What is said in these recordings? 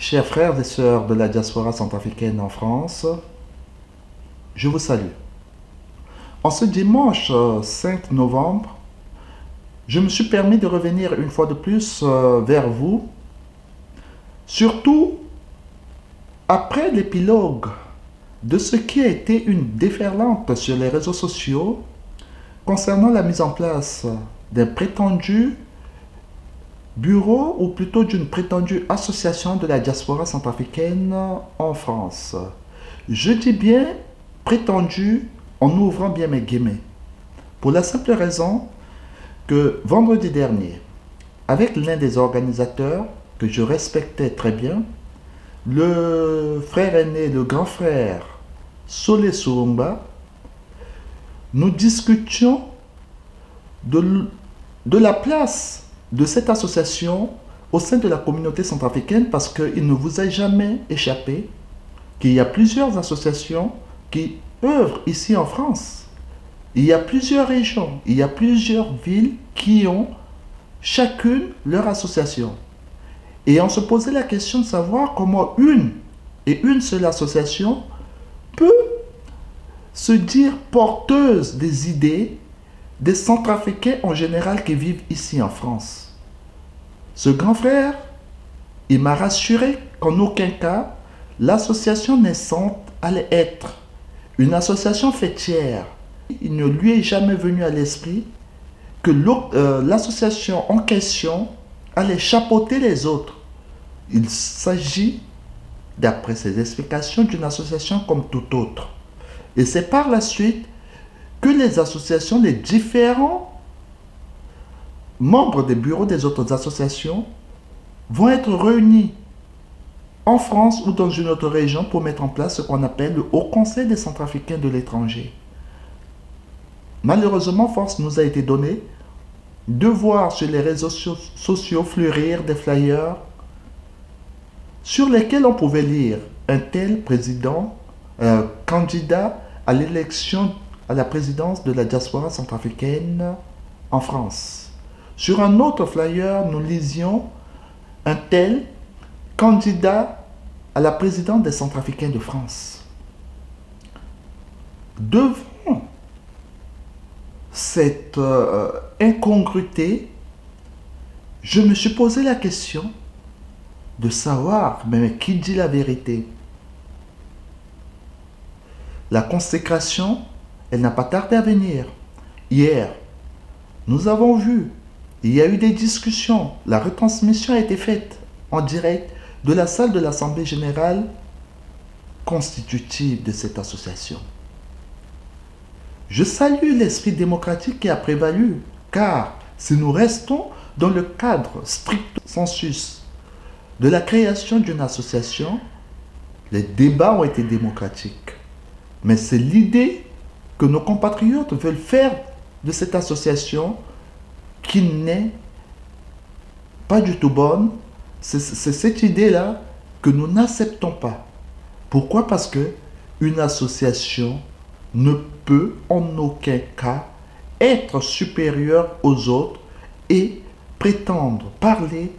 Chers frères et sœurs de la diaspora centrafricaine en France, je vous salue. En ce dimanche 5 novembre, je me suis permis de revenir une fois de plus vers vous, surtout après l'épilogue de ce qui a été une déferlante sur les réseaux sociaux concernant la mise en place d'un prétendu bureau ou plutôt d'une prétendue association de la diaspora centrafricaine en France. Je dis bien prétendu en ouvrant bien mes guillemets, pour la simple raison que vendredi dernier, avec l'un des organisateurs que je respectais très bien, le frère aîné, le grand frère Solé Soumba, nous discutions de la place de cette association au sein de la communauté centrafricaine, parce qu'il ne vous a jamais échappé qu'il y a plusieurs associations qui œuvrent ici en France. Il y a plusieurs régions, il y a plusieurs villes qui ont chacune leur association. Et on se posait la question de savoir comment une seule association peut se dire porteuse des idées des Centrafricains en général qui vivent ici en France. Ce grand frère, il m'a rassuré qu'en aucun cas, l'association naissante allait être une association fêtière. Il ne lui est jamais venu à l'esprit que l'association en question allait chapeauter les autres. Il s'agit, d'après ses explications, d'une association comme toute autre. Et c'est par la suite que les associations, les différents membres des bureaux des autres associations vont être réunis en France ou dans une autre région pour mettre en place ce qu'on appelle le Haut Conseil des Centrafricains de l'étranger. Malheureusement, force nous a été donnée de voir sur les réseaux sociaux fleurir des flyers sur lesquels on pouvait lire un tel président, candidat à l'élection à la présidence de la diaspora centrafricaine en France. Sur un autre flyer, nous lisions un tel candidat à la présidence des Centrafricains de France. Devant cette incongruité, je me suis posé la question de savoir, mais qui dit la vérité? La consécration, elle n'a pas tardé à venir. Hier, nous avons vu, il y a eu des discussions, la retransmission a été faite en direct de la salle de l'Assemblée générale constitutive de cette association. Je salue l'esprit démocratique qui a prévalu, car si nous restons dans le cadre strict sensus de la création d'une association, les débats ont été démocratiques. Mais c'est l'idée que nos compatriotes veulent faire de cette association qui n'est pas du tout bonne. C'est cette idée-là que nous n'acceptons pas. Pourquoi? Parce que une association ne peut en aucun cas être supérieure aux autres et prétendre parler,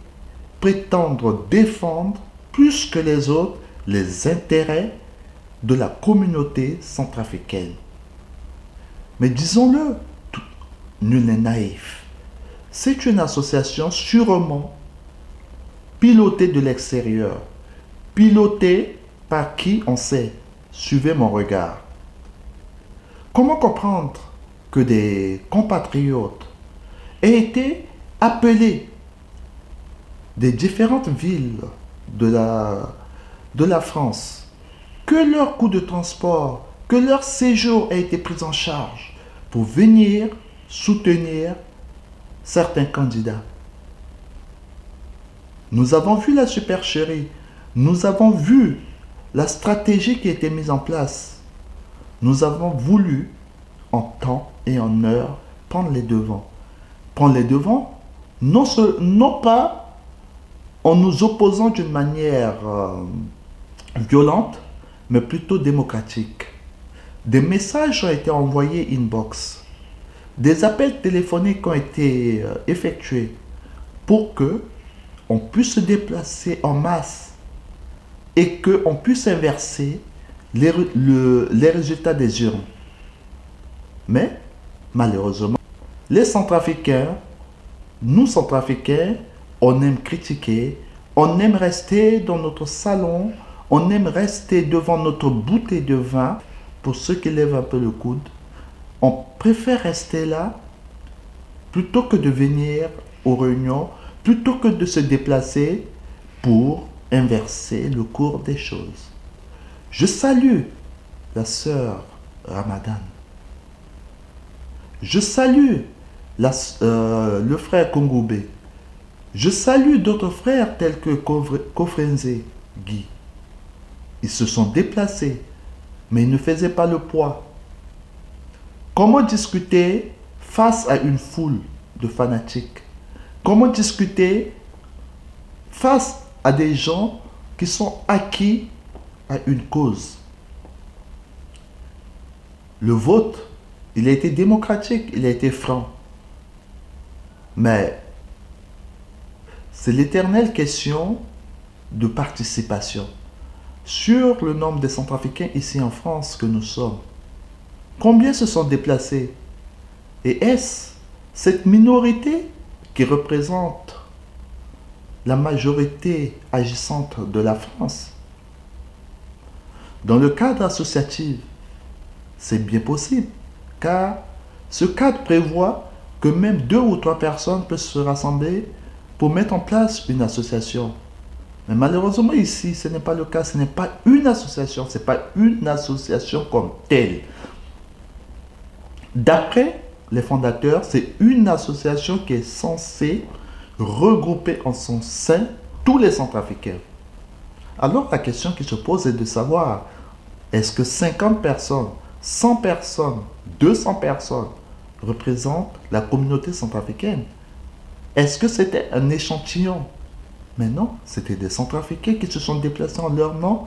prétendre défendre plus que les autres les intérêts de la communauté centrafricaine. Mais disons-le, nul n'est naïf. C'est une association sûrement pilotée de l'extérieur. Pilotée par qui on sait. Suivez mon regard. Comment comprendre que des compatriotes aient été appelés des différentes villes de la France, que leur coût de transport, que leur séjour ait été pris en charge pour venir soutenir certains candidats? Nous avons vu la supercherie, nous avons vu la stratégie qui a été mise en place. Nous avons voulu, en temps et en heure, prendre les devants. Prendre les devants, non pas en nous opposant d'une manière violente, mais plutôt démocratique. Des messages ont été envoyés inbox. Des appels téléphoniques ont été effectués pour que on puisse se déplacer en masse et qu'on puisse inverser les résultats des urnes. Mais, malheureusement, les Centrafricains, nous Centrafricains, on aime critiquer, on aime rester dans notre salon, on aime rester devant notre bouteille de vin, pour ceux qui lèvent un peu le coude. On préfère rester là plutôt que de venir aux réunions, plutôt que de se déplacer pour inverser le cours des choses. Je salue la sœur Ramadan. Je salue le frère Kongoubé. Je salue d'autres frères tels que Kofrenze Guy. Ils se sont déplacés, mais ils ne faisaient pas le poids. Comment discuter face à une foule de fanatiques? Comment discuter face à des gens qui sont acquis à une cause? Le vote, il a été démocratique, il a été franc. Mais c'est l'éternelle question de participation. Sur le nombre des Centrafricains ici en France que nous sommes, combien se sont déplacés? Et est-ce cette minorité qui représente la majorité agissante de la France? Dans le cadre associatif, c'est bien possible, car ce cadre prévoit que même 2 ou 3 personnes peuvent se rassembler pour mettre en place une association. Mais malheureusement ici, ce n'est pas le cas, ce n'est pas une association, ce n'est pas une association comme telle. D'après les fondateurs, c'est une association qui est censée regrouper en son sein tous les Centrafricains. Alors la question qui se pose est de savoir, est-ce que 50 personnes, 100 personnes, 200 personnes représentent la communauté centrafricaine? Est-ce que c'était un échantillon? Mais non, c'était des Centrafricains qui se sont déplacés en leur nom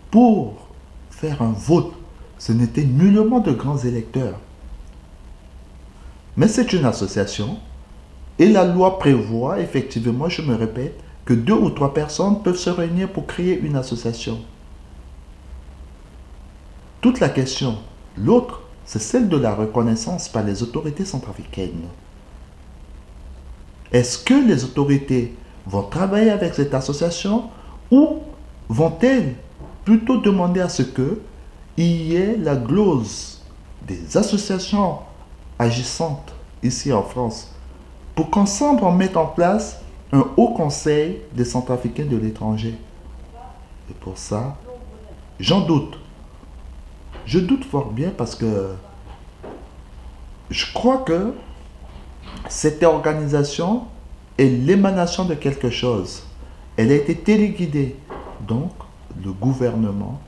pour faire un vote. Ce n'était nullement de grands électeurs. Mais c'est une association et la loi prévoit, effectivement, je me répète, que 2 ou 3 personnes peuvent se réunir pour créer une association. Toute la question, l'autre, c'est celle de la reconnaissance par les autorités centrafricaines. Est-ce que les autorités vont travailler avec cette association ou vont-elles plutôt demander à ce qu'il y ait la glose des associations agissantes ici en France pour qu'ensemble on mette en place un haut conseil des Centrafricains de l'étranger? Et pour ça, j'en doute. Je doute fort bien parce que je crois que cette organisation est l'émanation de quelque chose. Elle a été téléguidée. Donc, le gouvernement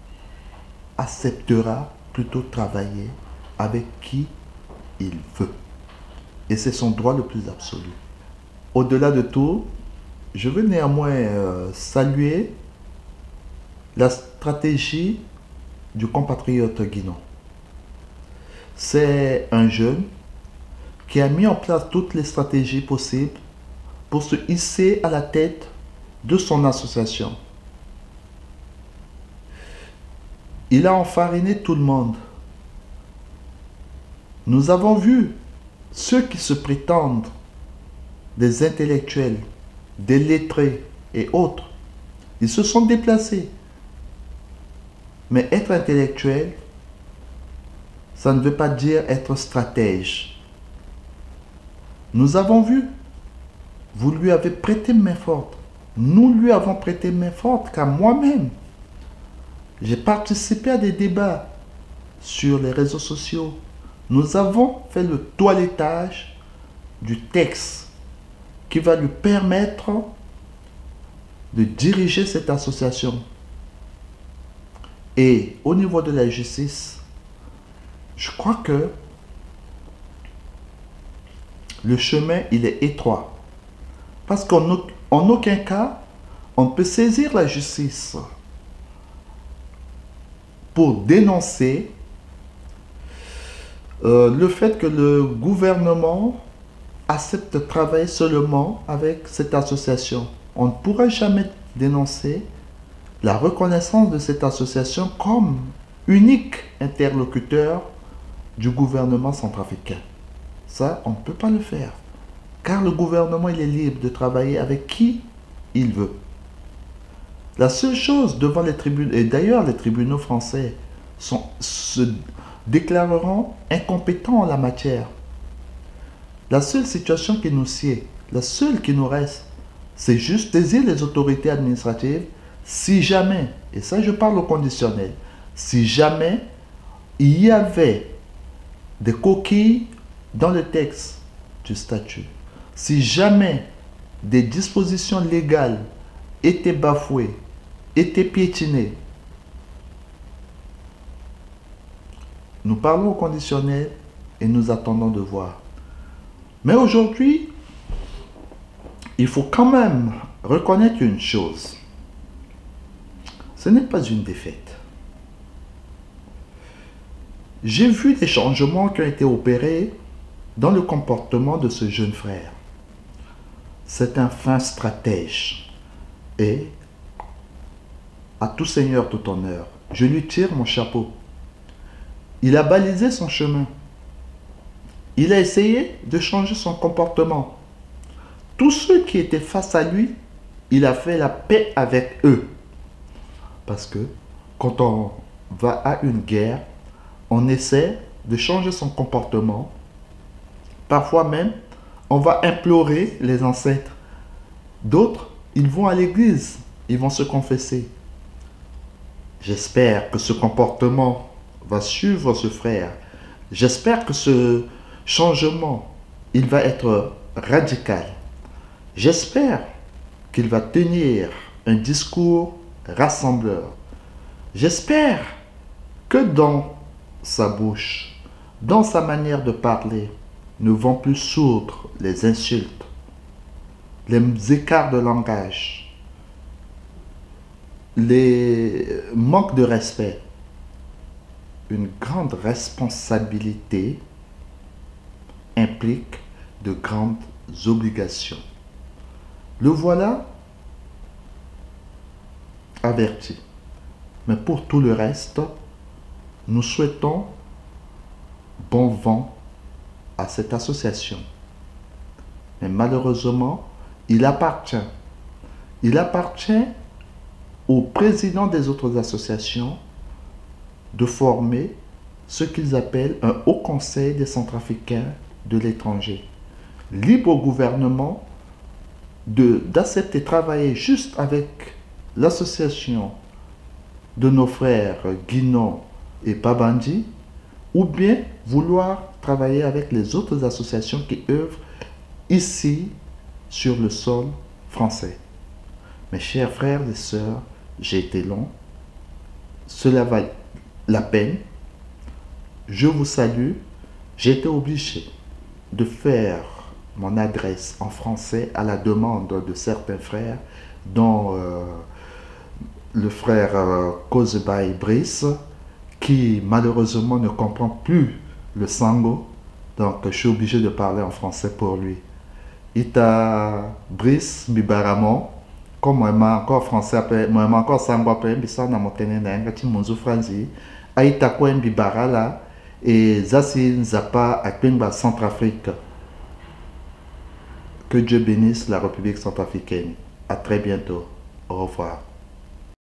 acceptera plutôt travailler avec qui il veut. Et c'est son droit le plus absolu. Au-delà de tout, je veux néanmoins saluer la stratégie du compatriote Guinon. C'est un jeune qui a mis en place toutes les stratégies possibles pour se hisser à la tête de son association. Il a enfariné tout le monde. Nous avons vu ceux qui se prétendent des intellectuels, des lettrés et autres. Ils se sont déplacés. Mais être intellectuel, ça ne veut pas dire être stratège. Nous avons vu, vous lui avez prêté main forte. Nous lui avons prêté main forte, car moi-même, j'ai participé à des débats sur les réseaux sociaux. Nous avons fait le toilettage du texte qui va lui permettre de diriger cette association. Et au niveau de la justice, je crois que le chemin, il est étroit. Parce qu'en aucun cas, on peut saisir la justice pour dénoncer le fait que le gouvernement accepte de travailler seulement avec cette association. On ne pourra jamais dénoncer la reconnaissance de cette association comme unique interlocuteur du gouvernement centrafricain. Ça, on ne peut pas le faire. Car le gouvernement, il est libre de travailler avec qui il veut. La seule chose devant les tribunaux, et d'ailleurs les tribunaux français se déclareront incompétents en la matière. La seule situation qui nous sied, la seule qui nous reste, c'est juste saisir les autorités administratives si jamais, et ça je parle au conditionnel, si jamais il y avait des coquilles dans le texte du statut, si jamais des dispositions légales étaient bafouées, étaient piétinées, nous parlons au conditionnel et nous attendons de voir. Mais aujourd'hui, il faut quand même reconnaître une chose. Ce n'est pas une défaite. J'ai vu des changements qui ont été opérés dans le comportement de ce jeune frère. C'est un fin stratège. Et, à tout seigneur, tout honneur, je lui tire mon chapeau. Il a balisé son chemin. Il a essayé de changer son comportement. Tous ceux qui étaient face à lui, il a fait la paix avec eux. Parce que quand on va à une guerre, on essaie de changer son comportement. Parfois même, on va implorer les ancêtres. D'autres, ils vont à l'église, ils vont se confesser. J'espère que ce comportement va suivre ce frère. J'espère que ce changement, il va être radical. J'espère qu'il va tenir un discours rassembleur. J'espère que dans sa bouche, dans sa manière de parler, ne vont plus sourdre les insultes, les écarts de langage, les manques de respect. Une grande responsabilité implique de grandes obligations. Le voilà averti. Mais pour tout le reste, nous souhaitons bon vent à cette association. Mais malheureusement, il appartient aux présidents des autres associations de former ce qu'ils appellent un haut conseil des Centrafricains de l'étranger. Libre au gouvernement d'accepter de travailler juste avec l'association de nos frères Guinon et Pabandi, ou bien vouloir travailler avec les autres associations qui œuvrent ici sur le sol français. Mes chers frères et sœurs, j'ai été long, cela va la peine, je vous salue, j'ai été obligé de faire mon adresse en français à la demande de certains frères, dont le frère Kozeba Brice, qui malheureusement ne comprend plus le sango, donc je suis obligé de parler en français pour lui. Ita Brice Bibaramon, comme moi encore français après, moi encore sango après, bisa na motene na ngati monzo franzi, aita ko Bibarala et Zassi Nzapa à Pemba Centrafrique. Que Dieu bénisse la République centrafricaine. À très bientôt. Au revoir.